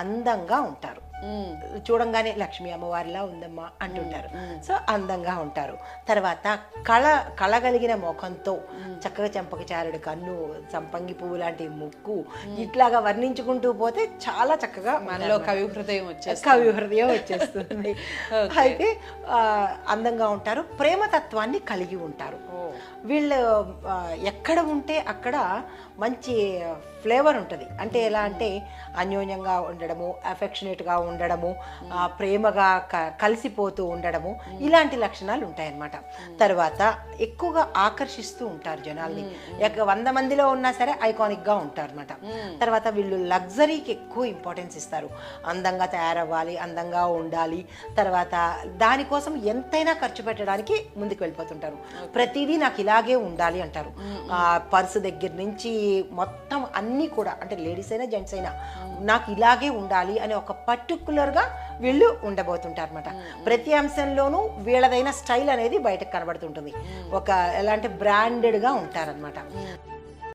అందంగా ఉంటారు. చూడంగానే లక్ష్మీ అమ్మవారిలా ఉందమ్మా అంటుంటారు. సో అందంగా ఉంటారు. తర్వాత కళ కలిగిన ముఖంతో చక్కగా చెంపక చారుడు కన్ను, సంపంగి పువ్వు లాంటి ముక్కు, ఇట్లాగా వర్ణించుకుంటూ పోతే చాలా చక్కగా మనలో కవి హృదయం వచ్చేస్తుంది. అయితే అందంగా ఉంటారు, ప్రేమతత్వాన్ని కలిగి ఉంటారు. వీళ్ళు ఎక్కడ ఉంటే అక్కడ మంచి ఫ్లేవర్ ఉంటుంది. అంటే ఎలా అంటే అన్యోన్యంగా ఉండడము, అఫెక్షనేట్గా ఉండడము, ప్రేమగా కలిసిపోతూ ఉండడము, ఇలాంటి లక్షణాలు ఉంటాయన్నమాట. తర్వాత ఎక్కువగా ఆకర్షిస్తూ ఉంటారు జనాల్ని. 100 మందిలో ఉన్నా సరే ఐకానిక్గా ఉంటారు అనమాట. తర్వాత వీళ్ళు లగ్జరీకి ఎక్కువ ఇంపార్టెన్స్ ఇస్తారు. అందంగా తయారవ్వాలి, అందంగా ఉండాలి, తర్వాత దానికోసం ఎంతైనా ఖర్చు పెట్టడానికి ముందుకు వెళ్ళిపోతుంటారు. ప్రతిదీ నాకు ఇలాగే ఉండాలి అంటారు. పర్సు దగ్గర నుంచి మొత్తం అన్నీ కూడా, అంటే లేడీస్ అయినా జెంట్స్ అయినా నాకు ఇలాగే ఉండాలి అని ఒక పర్టికులర్గా వీళ్ళు ఉండబోతుంటారు అనమాట. ప్రతి అంశంలోనూ వీళ్ళదైన స్టైల్ అనేది బయటకు కనబడుతుంటుంది. ఒక ఎలా అంటే బ్రాండెడ్గా ఉంటారనమాట.